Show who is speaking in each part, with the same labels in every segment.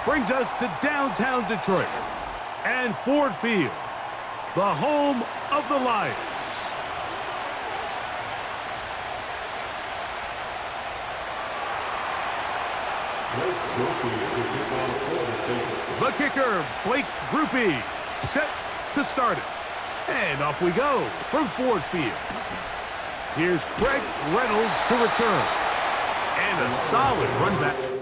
Speaker 1: brings us to downtown Detroit and Ford Field, the home of the Lions. The kicker, Blake Grupe, set to start it. And off we go from Ford Field. Here's Craig Reynolds to return. And a solid run back.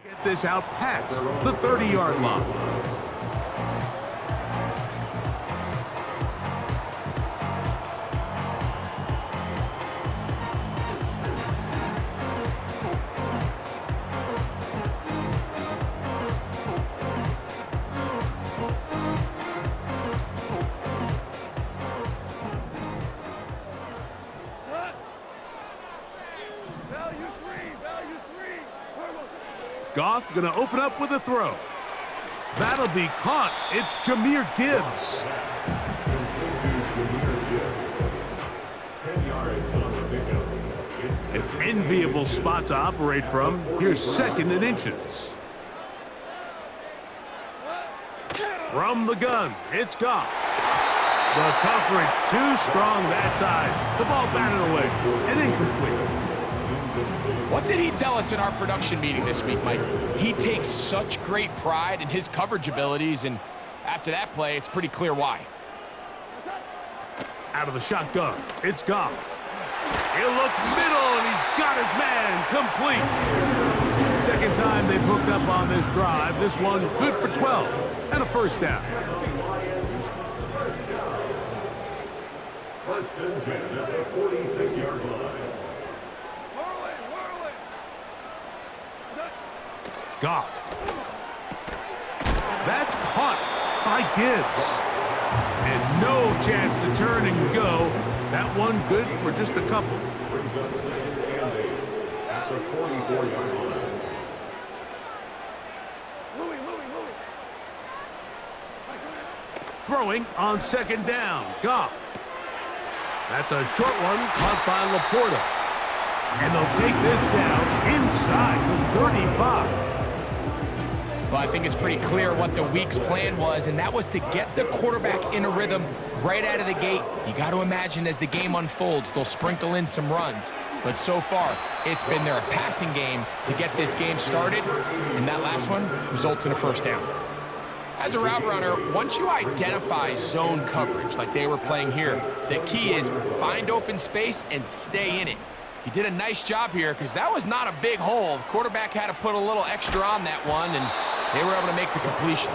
Speaker 1: Get this out past the 30-yard line. Goff going to open up with a throw. That'll be caught. It's Jahmyr Gibbs. An enviable spot to operate from. Here's second and inches. From the gun, it's Goff. The coverage too strong that time. The ball batted away and incomplete.
Speaker 2: What did he tell us in our production meeting this week, Mike? He takes such great pride in his coverage abilities, and after that play, it's pretty clear why.
Speaker 1: Out of the shotgun, it's Goff. He'll look middle, and he's got his man complete. Second time they've hooked up on this drive. This one good for 12 and a first down.
Speaker 3: First and 10 at the 46-yard line.
Speaker 1: Goff. That's caught by Gibbs. And no chance to turn and go. That one good for just a couple.
Speaker 3: Brings up second and 8 at the 44-yard line.
Speaker 1: Throwing on second down. Goff. That's a short one caught by Laporta. And they'll take this down inside the 35.
Speaker 2: Well, I think it's pretty clear what the week's plan was, and that was to get the quarterback in a rhythm right out of the gate. You got to imagine as the game unfolds, they'll sprinkle in some runs. But so far, it's been their passing game to get this game started, and that last one results in a first down. As a route runner, once you identify zone coverage like they were playing here, the key is find open space and stay in it. He did a nice job here because that was not a big hole. The quarterback had to put a little extra on that one, and they were able to make the completion.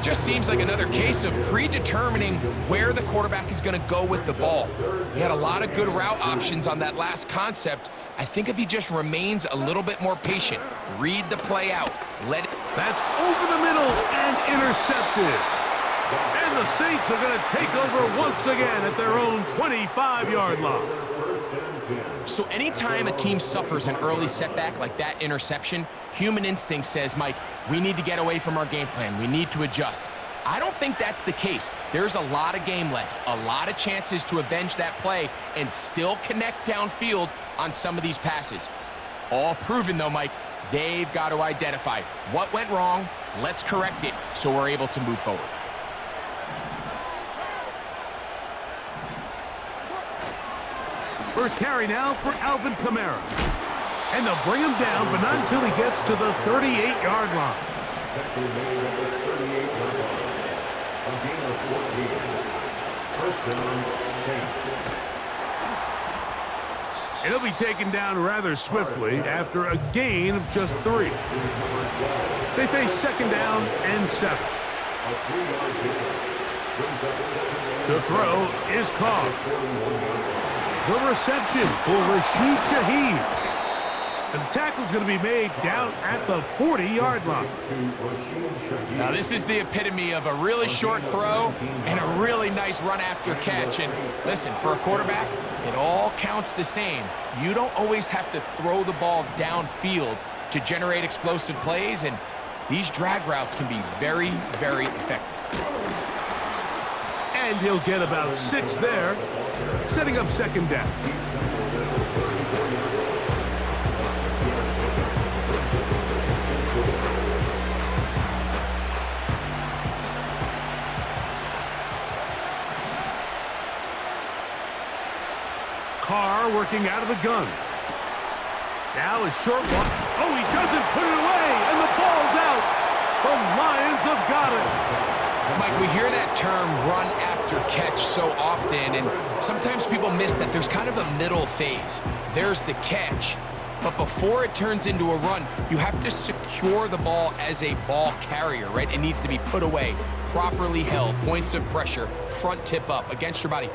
Speaker 2: Just seems like another case of predetermining where the quarterback is going to go with the ball. He had a lot of good route options on that last concept. I think if he just remains a little bit more patient, read the play out, let it...
Speaker 1: That's over the middle and intercepted. And the Saints are going to take over once again at their own 25-yard line.
Speaker 2: So anytime a team suffers an early setback like that interception, human instinct says, Mike, we need to get away from our game plan. We need to adjust. I don't think that's the case. There's a lot of game left, a lot of chances to avenge that play and still connect downfield on some of these passes. All proven, though, Mike, they've got to identify what went wrong, let's correct it so we're able to move forward.
Speaker 1: First carry now for Alvin Kamara. And they'll bring him down, but not until he gets to the 38-yard line.
Speaker 3: Tackle made at the 38-yard line. A gain of 14. First down, Saints.
Speaker 1: It'll be taken down rather swiftly after a gain of just 3. They face second down and 7.
Speaker 3: A 3-yard pickup. Brings up second down.
Speaker 1: To throw is caught. The reception for Rashid Shaheed. And the tackle's going to be made down at the 40-yard line.
Speaker 2: Now, this is the epitome of a really short throw and a really nice run after catch. And listen, for a quarterback, it all counts the same. You don't always have to throw the ball downfield to generate explosive plays, and these drag routes can be very, very effective.
Speaker 1: And he'll get about 6 there, setting up second down. Carr working out of the gun. Now a short one. Oh, he doesn't put it away, and the ball's out. The Lions have got it.
Speaker 2: Mike, we hear that term run after catch so often, and sometimes people miss that there's kind of a middle phase. There's the catch, but before it turns into a run, you have to secure the ball as a ball carrier, right? It needs to be put away, properly held, points of pressure, front tip up against your body.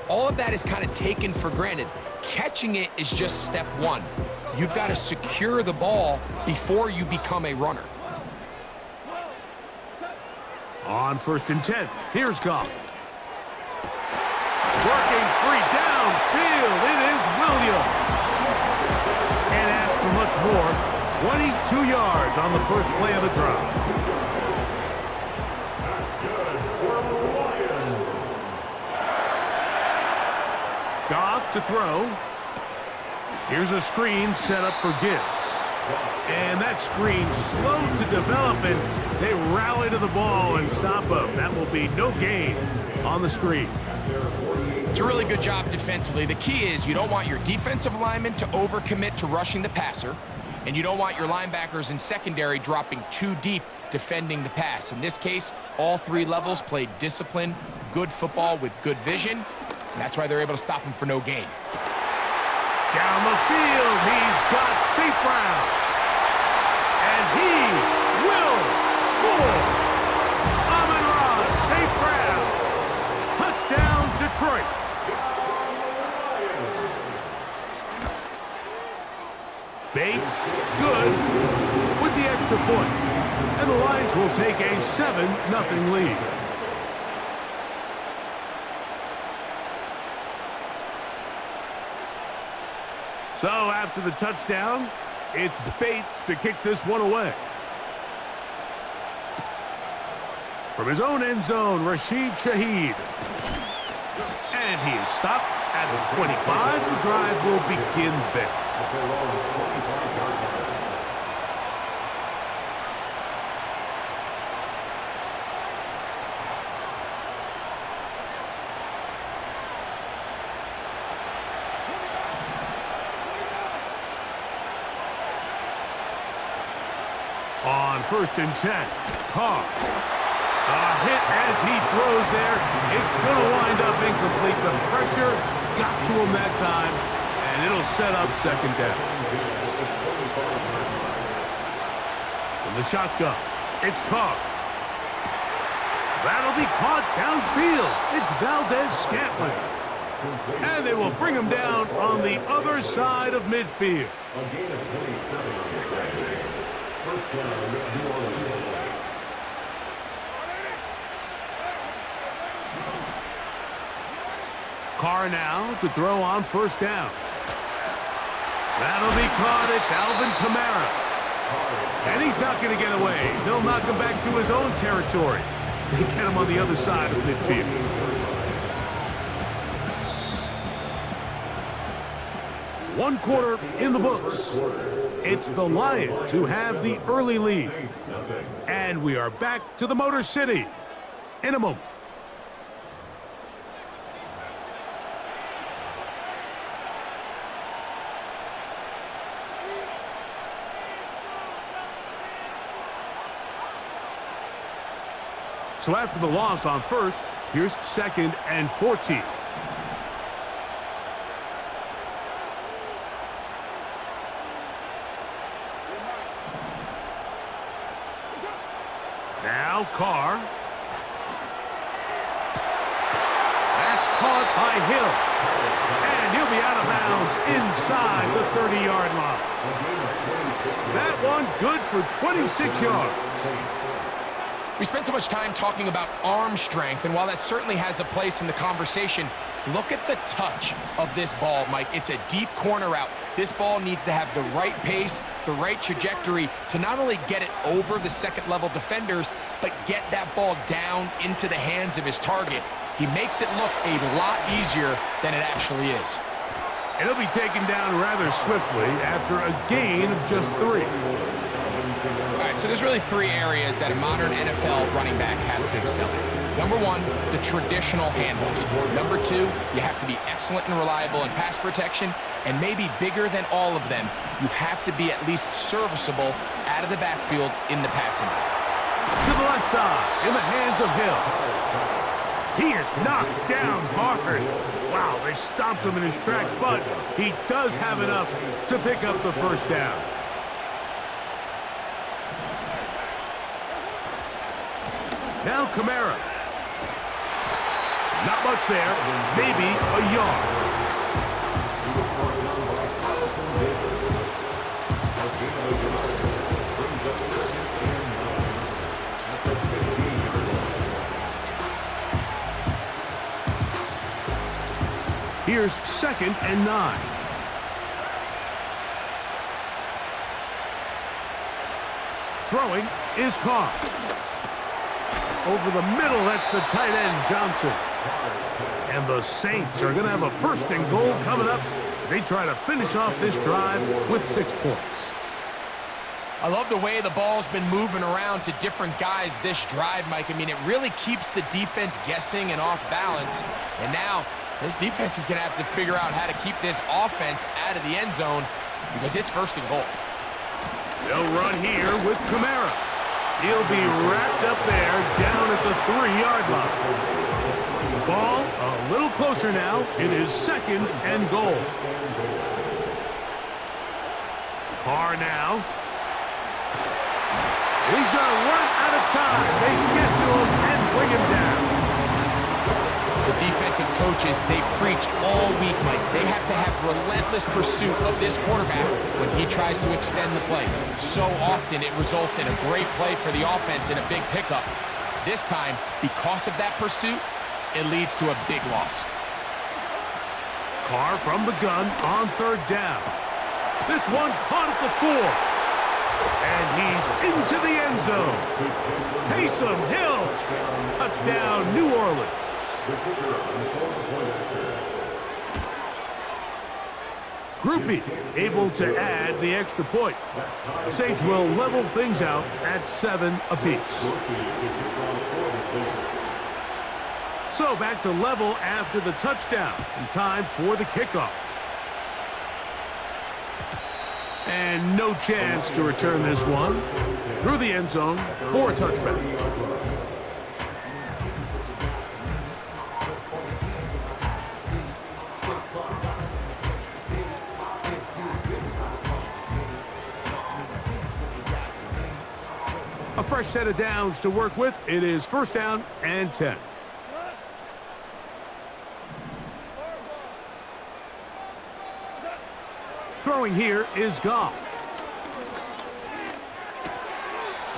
Speaker 2: All of that is kind of taken for granted. Catching it is just step 1. You've got to secure the ball before you become a runner.
Speaker 1: On 1st and 10, here's Goff. Working free downfield, it is Williams. Can't ask for much more. 22 yards on the first play of the drive.
Speaker 3: That's good for the Lions.
Speaker 1: Goff to throw. Here's a screen set up for Gibbs. And that screen slow to develop, and they rally to the ball and stop him. That will be no gain on the screen.
Speaker 2: It's a really good job defensively. The key is you don't want your defensive linemen to overcommit to rushing the passer, and you don't want your linebackers in secondary dropping too deep defending the pass. In this case, all 3 levels played disciplined, good football with good vision, and that's why they're able to stop him for no gain.
Speaker 1: Down the field, he's got St. Brown. And he will score. Amon-Ra St. Brown. Touchdown, Detroit. Bates, good, with the extra point. And the Lions will take a 7-0 lead. So after the touchdown, it's Bates to kick this one away. From his own end zone, Rashid Shaheed. And he is stopped at the 25. The drive will begin there. On 1st and 10, Carr. A hit as he throws there. It's going to wind up incomplete. The pressure got to him that time, and it'll set up second down. From the shotgun, it's Carr. That'll be caught downfield. It's Valdez-Scantling. And they will bring him down on the other side of midfield.
Speaker 3: A gain of 27 on the play. First down, New Orleans.
Speaker 1: Carr now to throw on 1st down. That'll be caught. It's Alvin Kamara. And he's not going to get away. They'll knock him back to his own territory. They get him on the other side of midfield. One quarter in the books. It's the Lions who have the early lead. And we are back to the Motor City in a moment. So after the loss on first, here's 2nd and 14. Now Carr. That's caught by Hill. And he'll be out of bounds inside the 30-yard line. That one good for 26 yards.
Speaker 2: We spent so much time talking about arm strength, and while that certainly has a place in the conversation, look at the touch of this ball, Mike. It's a deep corner route. This ball needs to have the right pace, the right trajectory to not only get it over the second-level defenders, but get that ball down into the hands of his target. He makes it look a lot easier than it actually is.
Speaker 1: And he'll be taken down rather swiftly after a gain of just 3.
Speaker 2: All right, so there's really 3 areas that a modern NFL running back has to excel in. Number 1, the traditional handoffs. Number 2, you have to be excellent and reliable in pass protection, and maybe bigger than all of them, you have to be at least serviceable out of the backfield in the passing game.
Speaker 1: To the left side, in the hands of Hill. He is knocked down hard. Wow, they stomped him in his tracks, but he does have enough to pick up the first down. Now Kamara. Not much there, maybe a yard. Here's 2nd and 9. Throwing is Carr. Over the middle, that's the tight end, Johnson. And the Saints are going to have a 1st and goal coming up. They try to finish off this drive with 6 points.
Speaker 2: I love the way the ball's been moving around to different guys this drive, Mike. I mean, it really keeps the defense guessing and off balance. And now, this defense is going to have to figure out how to keep this offense out of the end zone because it's 1st and goal.
Speaker 1: They'll run here with Kamara. He'll be wrapped up there down at the 3-yard line. The ball a little closer now. It is 2nd and goal. Carr now. He's going to run out of time. They get to him and bring him down.
Speaker 2: The defensive coaches, they preached all week, Mike. They have to have relentless pursuit of this quarterback when he tries to extend the play. So often it results in a great play for the offense and a big pickup. This time, because of that pursuit, it leads to a big loss.
Speaker 1: Carr from the gun on 3rd down. This one caught at the 4. And he's into the end zone. Taysom Hill. Touchdown, New Orleans. Groupie able to add the extra point. The Saints will level things out at 7 apiece. So back to level after the touchdown and time for the kickoff. And no chance to return this one through the end zone for a touchback. A fresh set of downs to work with. It is 1st down and 10. Throwing here is Goff.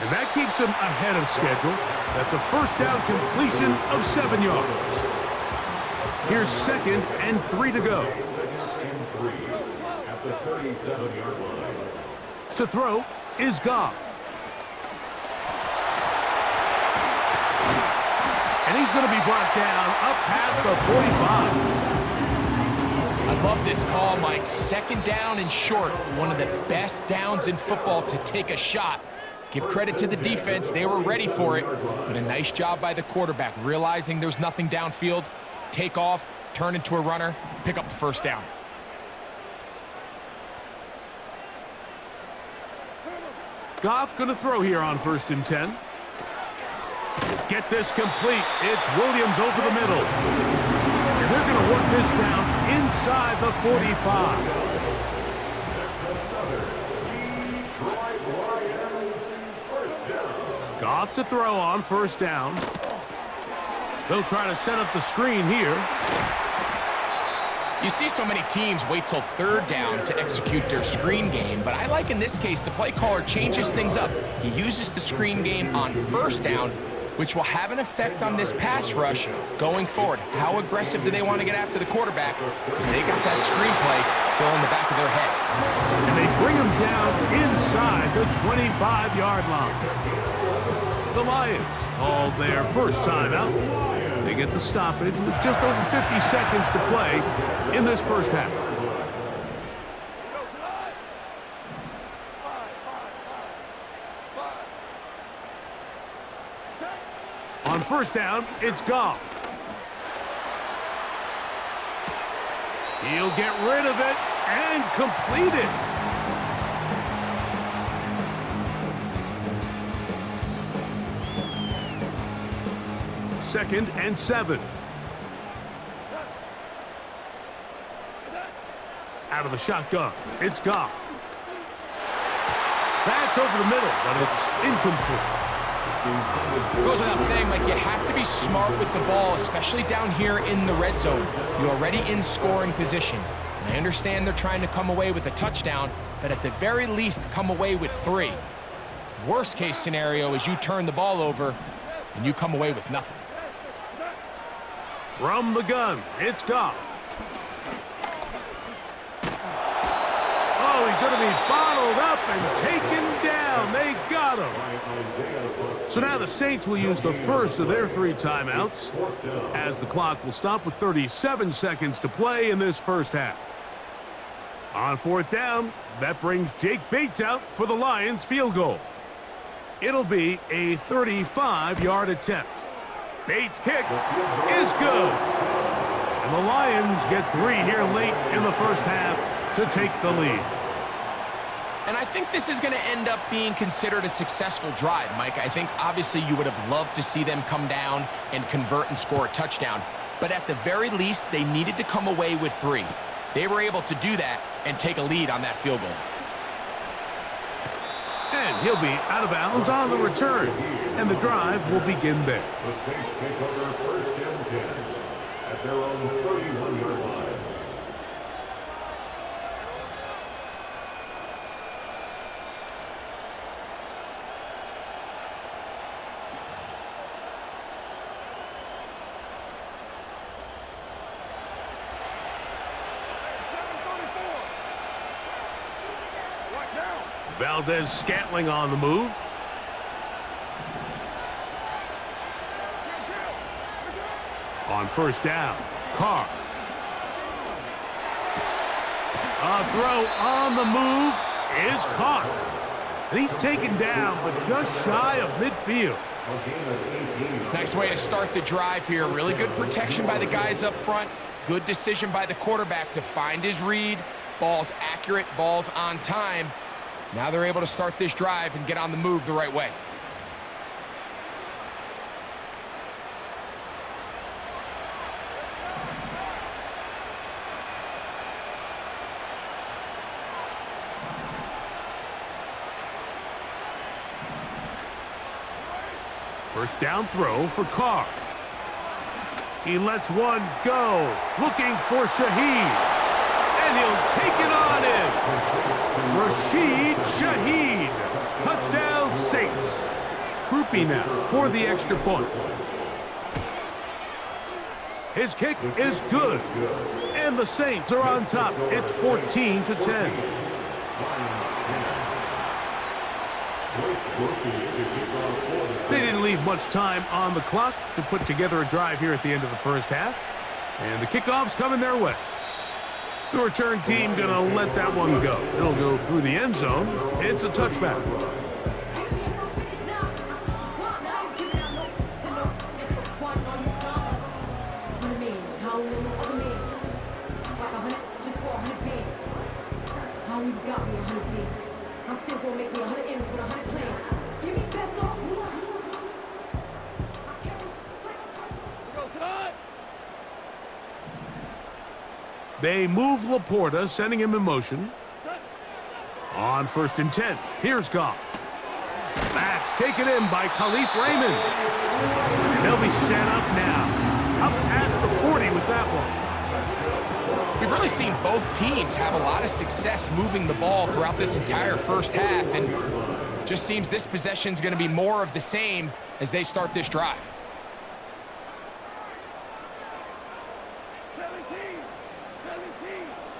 Speaker 1: And that keeps him ahead of schedule. That's a 1st down completion of 7 yards. Here's 2nd and 3 to go.
Speaker 3: At the 37-yard line.
Speaker 1: To throw is Goff. And he's going to be brought down up past the 45.
Speaker 2: I love this call, Mike. 2nd down and short. One of the best downs in football to take a shot. Give credit to the defense. They were ready for it. But a nice job by the quarterback, realizing there's nothing downfield. Take off, turn into a runner, pick up the 1st down.
Speaker 1: Goff going to throw here on 1st and 10. get this complete. It's Williams over the middle. And they're going to work this down inside the 45. Goff to throw on first down. They'll try to set up the screen here.
Speaker 2: You see so many teams wait till third down to execute their screen game, but I like in this case the play caller changes things up. He uses the screen game on first down, which will have an effect on this pass rush going forward. How aggressive do they want to get after the quarterback? Because they got that screen play still in the back of their head.
Speaker 1: And they bring him down inside the 25-yard line. The Lions called their first timeout. They get the stoppage with just over 50 seconds to play in this first half. On first down, it's Goff. He'll get rid of it and complete it. Second and 7. Out of the shotgun, it's Goff. That's over the middle, but it's incomplete.
Speaker 2: Goes without saying, Mike, you have to be smart with the ball, especially down here in the red zone. You're already in scoring position. And I understand they're trying to come away with a touchdown, but at the very least, come away with 3. Worst case scenario is you turn the ball over and you come away with nothing.
Speaker 1: From the gun, it's Goff. Oh, he's going to be bottled up and taken down. They got him. So now the Saints will use the first of their 3 timeouts as the clock will stop with 37 seconds to play in this first half. On fourth down, that brings Jake Bates out for the Lions field goal. It'll be a 35-yard attempt. Bates' kick is good. And the Lions get 3 here late in the first half to take the lead.
Speaker 2: And I think this is going to end up being considered a successful drive, Mike. I think obviously you would have loved to see them come down and convert and score a touchdown. But at the very least, they needed to come away with 3. They were able to do that and take a lead on that field goal.
Speaker 1: And he'll be out of bounds on the return. And the drive will begin there.
Speaker 3: The Saints take over first and 10 at their own 31-yard line.
Speaker 1: Valdez-Scantling on the move. On first down, Carr. A throw on the move is caught. And he's taken down, but just shy of midfield.
Speaker 2: Nice way to start the drive here. Really good protection by the guys up front. Good decision by the quarterback to find his read. Ball's accurate, ball's on time. Now they're able to start this drive and get on the move the right way.
Speaker 1: First down throw for Carr. He lets one go, looking for Shaheed. And he'll take it on in. Rashid Shaheed. Touchdown, Saints. Groupie now for the extra point. His kick is good. And the Saints are on top. It's 14-10. They didn't leave much time on the clock to put together a drive here at the end of the first half. And the kickoff's coming their way. The return team gonna let that one go. It'll go through the end zone. It's a touchback. They move Laporta, sending him in motion. On 1st and 10, here's Goff. That's taken in by Khalif Raymond. And they'll be set up now. Up past the 40 with that one.
Speaker 2: We've really seen both teams have a lot of success moving the ball throughout this entire first half, and just seems this possession's going to be more of the same as they start this drive.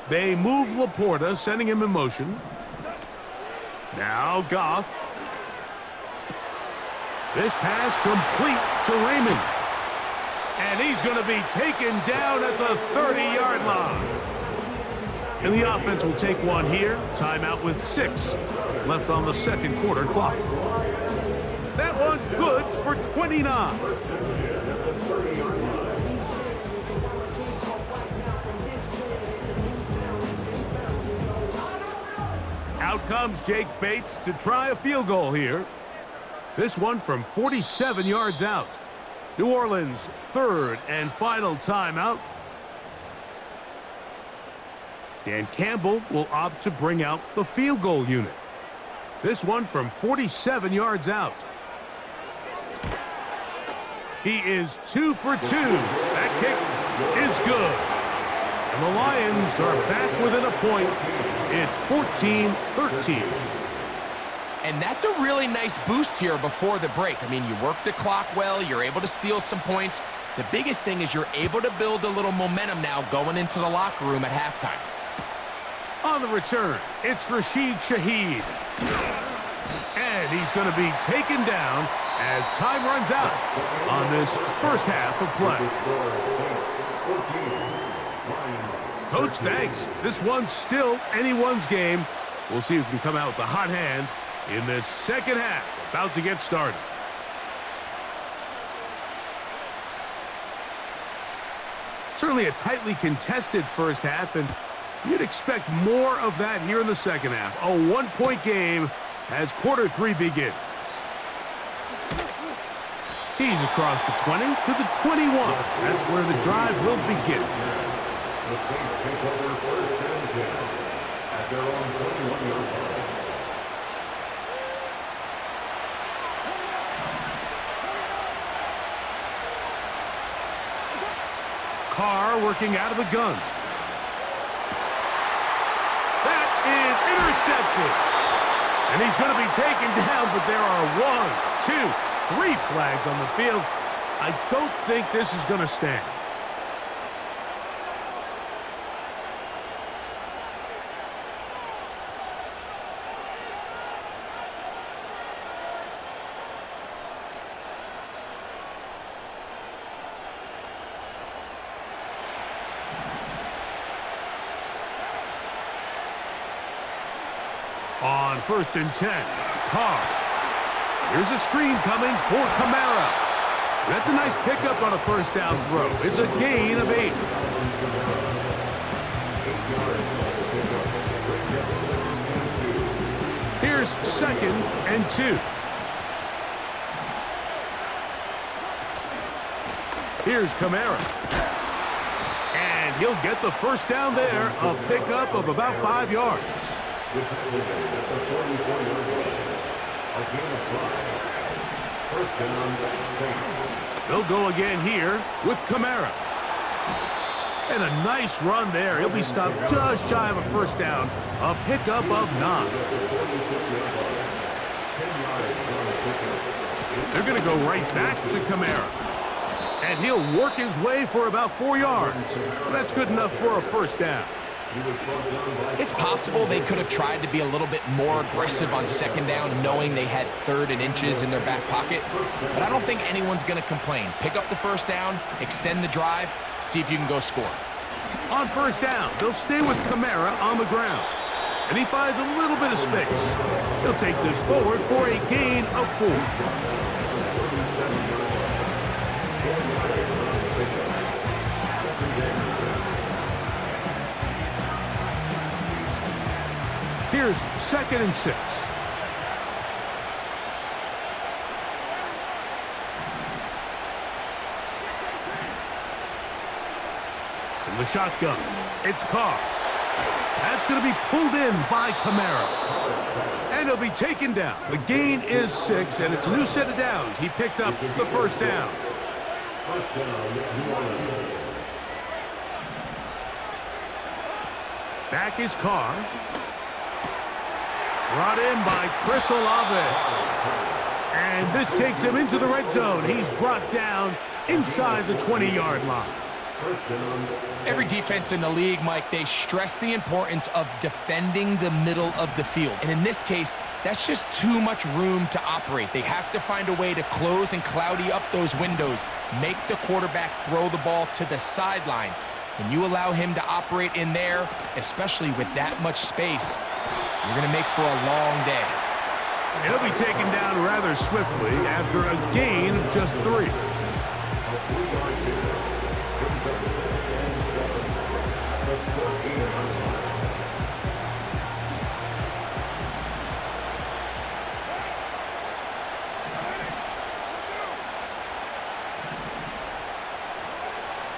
Speaker 1: They move Laporta, sending him in motion. Now Goff. This pass complete to Raymond. And he's going to be taken down at the 30-yard line. And the offense will take one here. Timeout with 6 left on the second quarter clock. That one's good for 29. Out comes Jake Bates to try a field goal here. This one from 47 yards out. New Orleans' 3rd and final timeout. Dan Campbell will opt to bring out the field goal unit. This one from 47 yards out. He is 2 for 2. That kick is good. And the Lions are back within a point. It's 14-13.
Speaker 2: And that's a really nice boost here before the break. I mean, you work the clock well, you're able to steal some points. The biggest thing is you're able to build a little momentum now going into the locker room at halftime.
Speaker 1: On the return, it's Rashid Shaheed. And he's going to be taken down as time runs out on this first half of play. Coach, thanks. This one's still anyone's game. We'll see who can come out with the hot hand in this second half, about to get started. Certainly a tightly contested first half, and you'd expect more of that here in the second half. A one-point game as quarter 3 begins. He's across the 20 to the 21. That's where the drive will begin.
Speaker 3: The Saints take over 1st and 10 at their own 21-yard line.
Speaker 1: Carr working out of the gun. That is intercepted. And he's going to be taken down, but there are 1, 2, 3 flags on the field. I don't think this is going to stand. On 1st and 10, Carr. Here's a screen coming for Kamara. That's a nice pickup on a first down throw. It's a gain of 8. Here's 2nd and 2. Here's Kamara. And he'll get the first down there, a pickup of about 5 yards.
Speaker 3: With at the 44-yard line. A gain of 5. 1st down, Saints.
Speaker 1: They'll go again here with Kamara. And a nice run there. He'll be stopped just shy of a first down. A pickup of 9. They're going to go right back to Kamara. And he'll work his way for about 4 yards. That's good enough for a first down.
Speaker 2: It's possible they could have tried to be a little bit more aggressive on 2nd down, knowing they had 3rd and inches in their back pocket. But I don't think anyone's going to complain. Pick up the first down, extend the drive, see if you can go score.
Speaker 1: On 1st down, they'll stay with Kamara on the ground. And he finds a little bit of space. He'll take this forward for a gain of 4. Here's 2nd and 6. In the shotgun, it's Carr. That's going to be pulled in by Kamara. And he'll be taken down. The gain is 6, and it's a new set of downs. He picked up the first down.
Speaker 3: First down, New Orleans.
Speaker 1: Back is Carr. Brought in by Chris Olave. And this takes him into the red zone. He's brought down inside the 20-yard line.
Speaker 2: Every defense in the league, Mike, they stress the importance of defending the middle of the field. And in this case, that's just too much room to operate. They have to find a way to close and cloudy up those windows, make the quarterback throw the ball to the sidelines. When you allow him to operate in there, especially with that much space, you're going to make for a long day.
Speaker 1: He'll be taken down rather swiftly after a gain of just 3.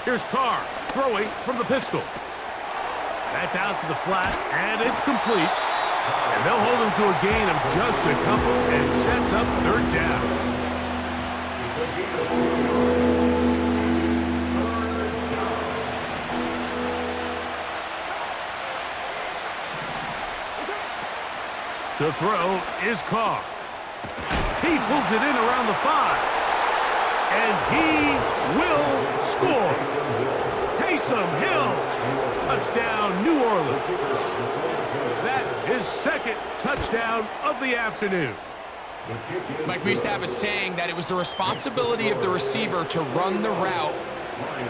Speaker 1: Here's Carr throwing from the pistol. That's out to the flat, and it's complete. And they'll hold him to a gain of just a couple and sets up third down. To throw is Carr. He pulls it in around the 5. And he will score. Taysom Hill. Touchdown, New Orleans. That is second touchdown of the afternoon.
Speaker 2: Mike, we used to have a saying that it was the responsibility of the receiver to run the route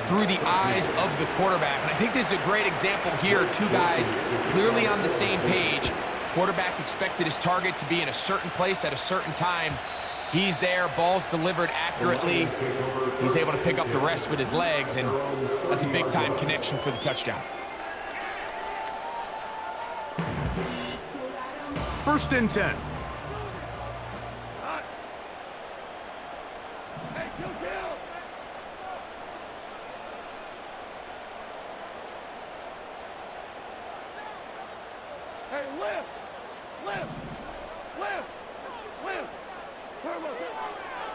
Speaker 2: through the eyes of the quarterback. And I think this is a great example here. Two guys clearly on the same page. Quarterback expected his target to be in a certain place at a certain time. He's there, ball's delivered accurately. He's able to pick up the rest with his legs, and that's a big-time connection for the touchdown.
Speaker 1: First and 10.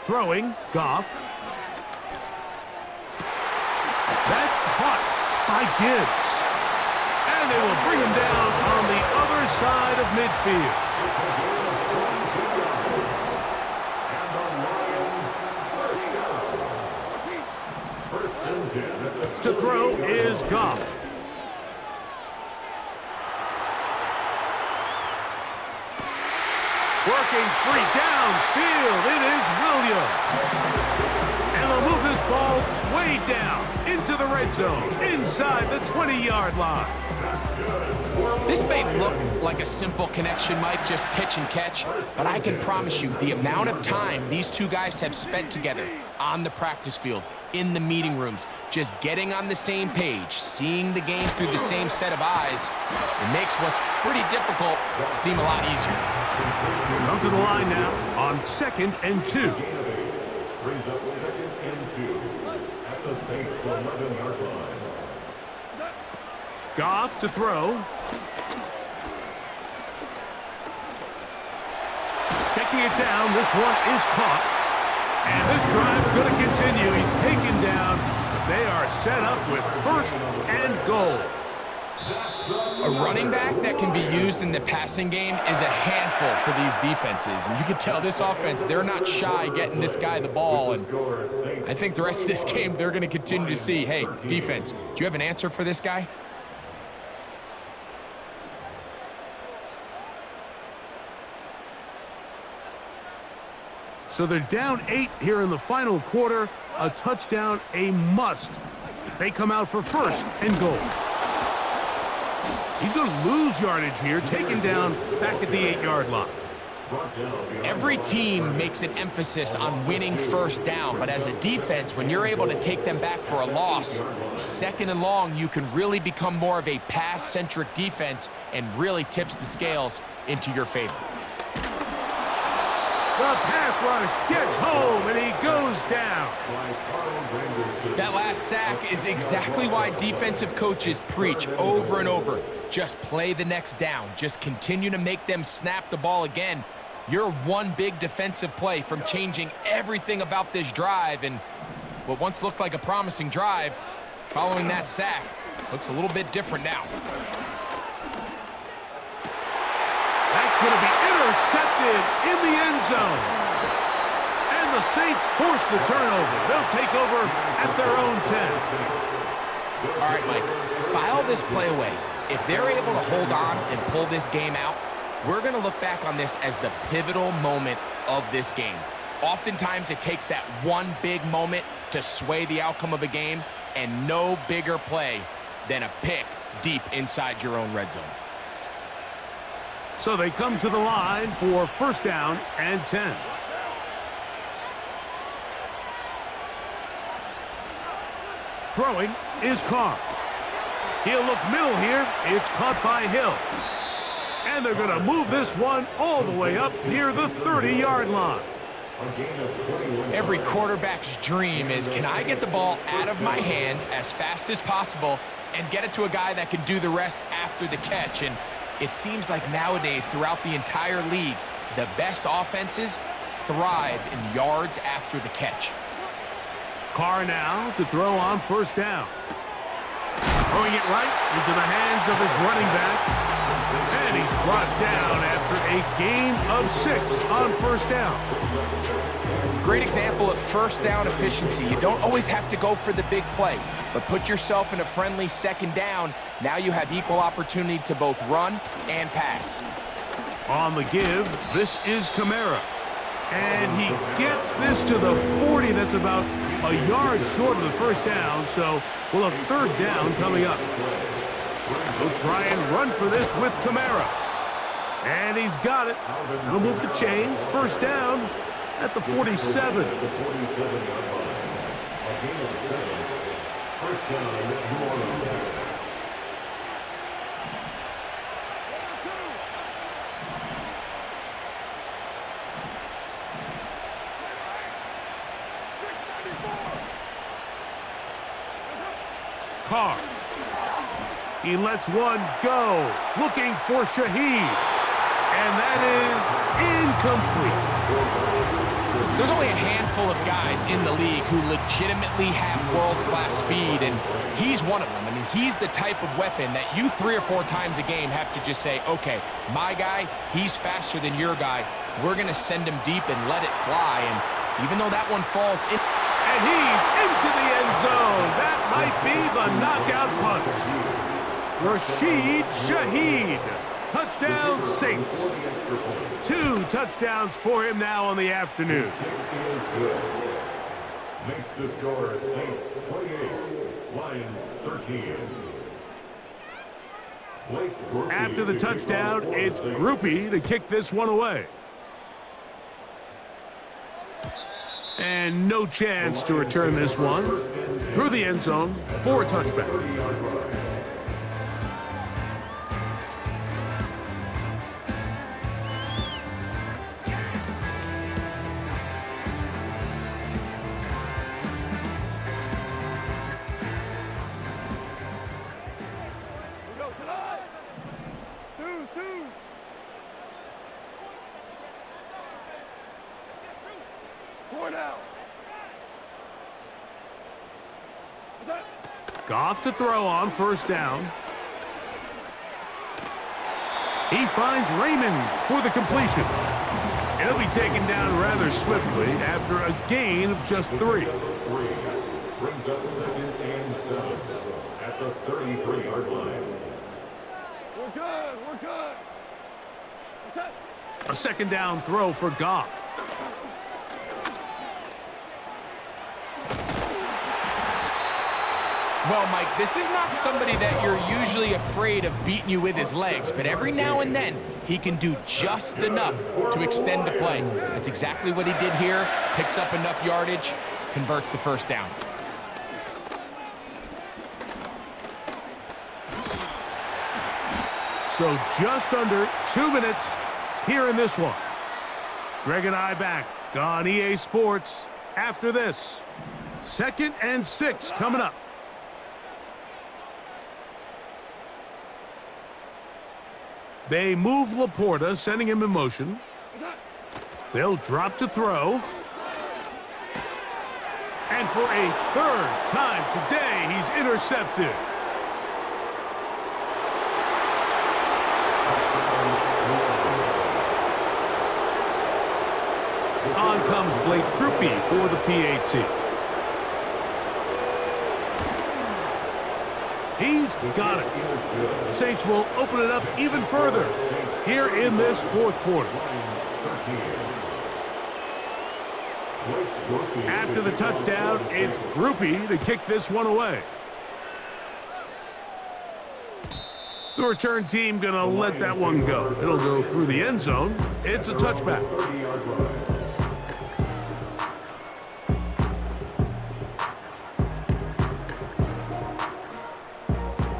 Speaker 1: Throwing, Goff. That's caught by Gibbs. And they will bring him down on the other side of midfield. To throw is Goff. Working free downfield, it is Williams. And they'll move this ball way down into the red zone, inside the 20-yard line.
Speaker 2: This may look like a simple connection, Mike, just pitch and catch, but I can promise you the amount of time these two guys have spent together on the practice field, in the meeting rooms, just getting on the same page, seeing the game through the same set of eyes, it makes what's pretty difficult seem a lot easier.
Speaker 1: Come to the line now on 2nd and 2.
Speaker 3: Brings up 2nd and 2 at the Saints' 11-yard line.
Speaker 1: Goff to throw. Checking it down, this one is caught. And this drive's going to continue. He's taken down, but they are set up with 1st and goal.
Speaker 2: A running back that can be used in the passing game is a handful for these defenses. And you can tell this offense, they're not shy getting this guy the ball. And I think the rest of this game, they're going to continue to see, hey, defense, do you have an answer for this guy?
Speaker 1: So they're down 8 here in the final quarter. A touchdown, a must, as they come out for 1st and goal. He's going to lose yardage here, taken down back at the 8-yard line.
Speaker 2: Every team makes an emphasis on winning 1st down, but as a defense, when you're able to take them back for a loss, 2nd and long, you can really become more of a pass-centric defense and really tips the scales into your favor.
Speaker 1: The pass rush gets home, and he goes down.
Speaker 2: That last sack is exactly why defensive coaches preach over and over. Just play the next down. Just continue to make them snap the ball again. You're one big defensive play from changing everything about this drive, and what once looked like a promising drive, following that sack, looks a little bit different now.
Speaker 1: That's going to be intercepted in the end zone. And the Saints force the turnover. They'll take over at their own 10.
Speaker 2: All right, Mike, file this play away. If they're able to hold on and pull this game out, we're going to look back on this as the pivotal moment of this game. Oftentimes, it takes that one big moment to sway the outcome of a game, and no bigger play than a pick deep inside your own red zone.
Speaker 1: So they come to the line for first down and 10. Throwing is Carr. He'll look middle here. It's caught by Hill. And they're going to move this one all the way up near the 30-yard line.
Speaker 2: Every quarterback's dream is, can I get the ball out of my hand as fast as possible and get it to a guy that can do the rest after the catch? And it seems like nowadays, throughout the entire league, the best offenses thrive in yards after the catch.
Speaker 1: Carr now to throw on first down. Throwing it right into the hands of his running back. And he's brought down after a gain of 6 on first down.
Speaker 2: Great example of first down efficiency. You don't always have to go for the big play, but put yourself in a friendly second down. Now you have equal opportunity to both run and pass.
Speaker 1: On the give, this is Kamara. And he gets this to the 40. That's about a yard short of the first down, so we'll have third down coming up. He'll try and run for this with Kamara. And he's got it. He'll move the chains. First down at the 47. Carr. He lets one go, looking for Shaheed. And that is incomplete.
Speaker 2: There's only a handful of guys in the league who legitimately have world-class speed, and he's one of them. I mean, he's the type of weapon that you 3 or 4 times a game have to just say, okay, my guy, he's faster than your guy. We're going to send him deep and let it fly. And even though that one falls in...
Speaker 1: And he's into the end zone. That might be the knockout punch. Rashid Shaheed. Touchdown, Saints. 2 touchdowns for him now on the afternoon.
Speaker 3: Makes the score Saints 28, Lions 13.
Speaker 1: After the touchdown, it's Groupie to kick this one away. And no chance to return this one through the end zone for a touchback. Goff to throw on first down. He finds Raymond for the completion. It'll be taken down rather swiftly after a gain of just 3.
Speaker 3: Brings up 2nd and 7 at the 33-yard line.
Speaker 4: We're good. We're good.
Speaker 1: A second down throw for Goff.
Speaker 2: Well, Mike, this is not somebody that you're usually afraid of beating you with his legs, but every now and then he can do just enough to extend the play. That's exactly what he did here. Picks up enough yardage, converts the first down. So
Speaker 1: just under 2 minutes here in this one. Greg and I back on EA Sports after this. 2nd and 6 coming up. They move Laporta, sending him in motion. They'll drop to throw. And for a 3rd time today, he's intercepted. On comes Blake Grupe for the PAT. He's got it. The Saints will open it up even further here in this 4th quarter. After the touchdown, it's Grupe to kick this one away. The return team gonna let that one go. It'll go through the end zone. It's a touchback.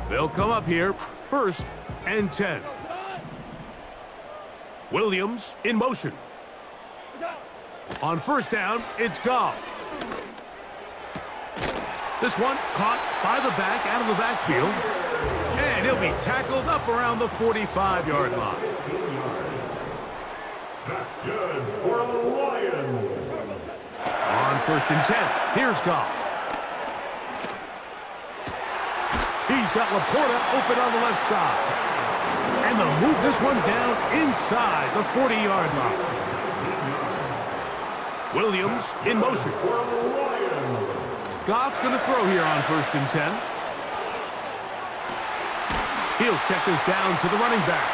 Speaker 1: They'll come up here, 1st and 10. Williams in motion. On 1st down, it's Goff. This one caught by the back, out of the backfield. And he'll be tackled up around the 45-yard line.
Speaker 3: That's good for the Lions.
Speaker 1: On 1st and 10, here's Goff. He's got Laporta open on the left side. And they'll move this one down inside the 40-yard line. Williams in motion. Goff going to throw here on 1st and 10. He'll check this down to the running back.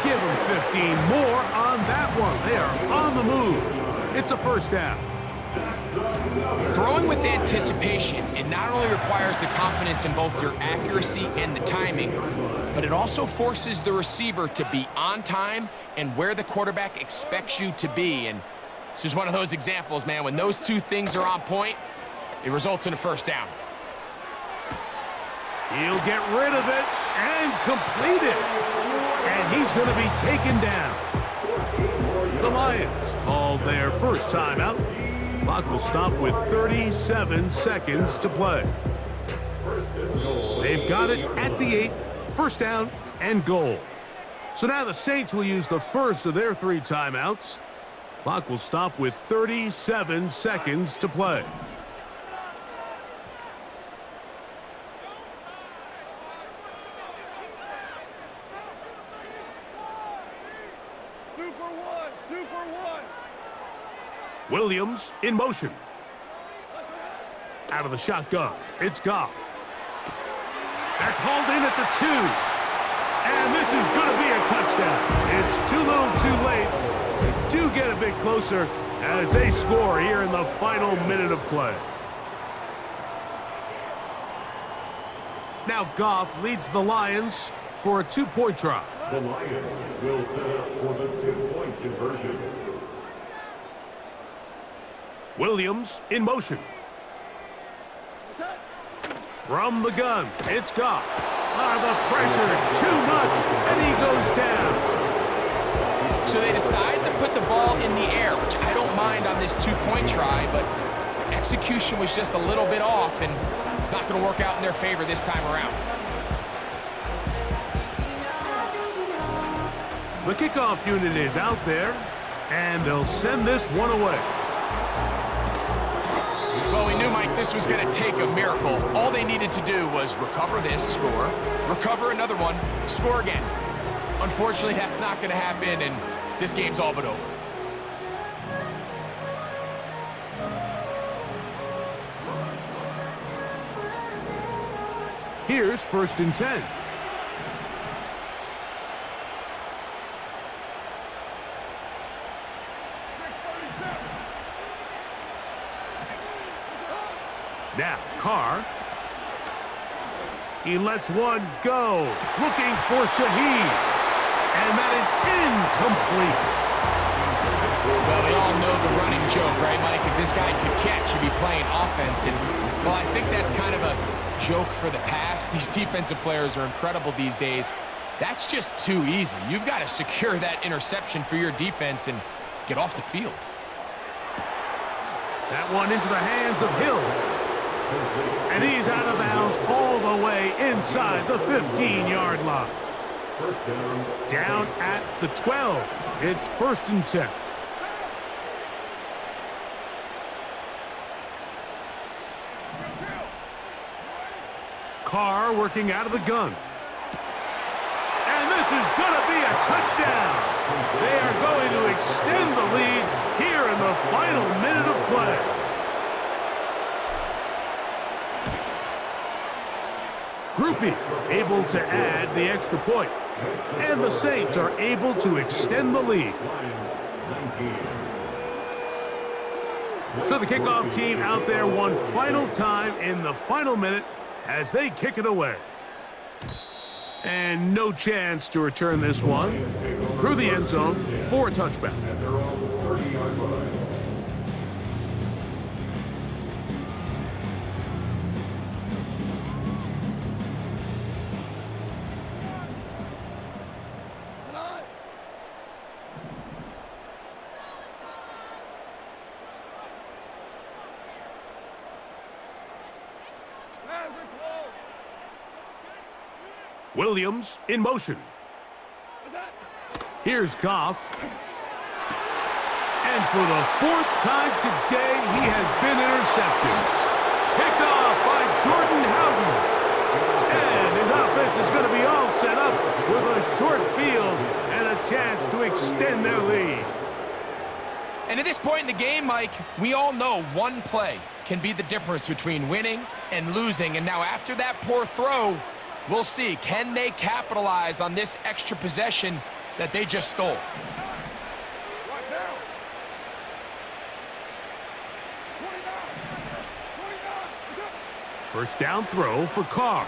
Speaker 1: Give him 15 more on that one. They are on the move. It's a 1st down.
Speaker 2: Throwing with anticipation, it not only requires the confidence in both your accuracy and the timing, but it also forces the receiver to be on time and where the quarterback expects you to be. And this is one of those examples, man. When those two things are on point, it results in a 1st down.
Speaker 1: He'll get rid of it and complete it. And he's going to be taken down. The Lions called their 1st timeout. Clock will stop with 37 seconds to play. They've got it at the 8, 1st down and goal. So now the Saints will use the 1st of their 3 timeouts. Clock will stop with 37 seconds to play.
Speaker 4: Super one.
Speaker 1: Williams in motion. Out of the shotgun, it's Goff. That's hauled in at the 2. And this is going to be a touchdown. It's too little too late. They do get a bit closer as they score here in the final minute of play. Now Goff leads the Lions for a 2-point try.
Speaker 3: The Lions will set up for the 2-point conversion.
Speaker 1: Williams in motion. From the gun, it's Goff. The pressure, too much, and he goes down.
Speaker 2: So they decide to put the ball in the air, which I don't mind on this 2-point try, but execution was just a little bit off, and it's not going to work out in their favor this time around.
Speaker 1: The kickoff unit is out there, and they'll send this one away.
Speaker 2: Well, we knew, Mike, this was going to take a miracle. All they needed to do was recover this, score, recover another one, score again. Unfortunately, that's not going to happen, and this game's all but over.
Speaker 1: Here's 1st and 10. Now, Carr. He lets one go. Looking for Shaheed. And that is incomplete.
Speaker 2: Well, we all know the running joke, right, Mike? If this guy could catch, he'd be playing offense. And, well, I think that's kind of a joke for the past. These defensive players are incredible these days. That's just too easy. You've got to secure that interception for your defense. And get off the field.
Speaker 1: That one into the hands of Hill. And he's out of bounds all the way inside the 15-yard line. Down at the 12. It's 1st and 10. Carr working out of the gun. And this is going to be a touchdown. They are going to extend the lead here in the final minute of play. Groupie able to add the extra point. And the Saints are able to extend the lead. So the kickoff team out there one final time in the final minute as they kick it away. And no chance to return this one through the end zone for a touchback. Williams in motion. Here's Goff. And for the 4th time today, he has been intercepted. Picked off by Jordan Howden. And his offense is going to be all set up with a short field and a chance to extend their lead.
Speaker 2: And at this point in the game, Mike, we all know one play can be the difference between winning and losing. And now after that poor throw, we'll see, can they capitalize on this extra possession that they just stole?
Speaker 1: First down throw for Carr.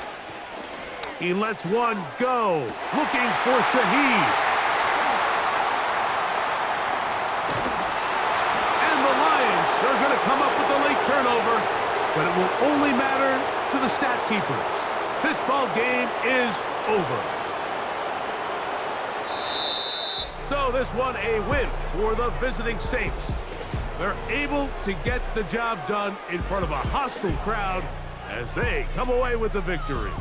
Speaker 1: He lets one go, looking for Shaheed. And the Lions are going to come up with a late turnover, but it will only matter to the stat keepers. This ball game is over. So this one a win for the visiting Saints. They're able to get the job done in front of a hostile crowd as they come away with the victory.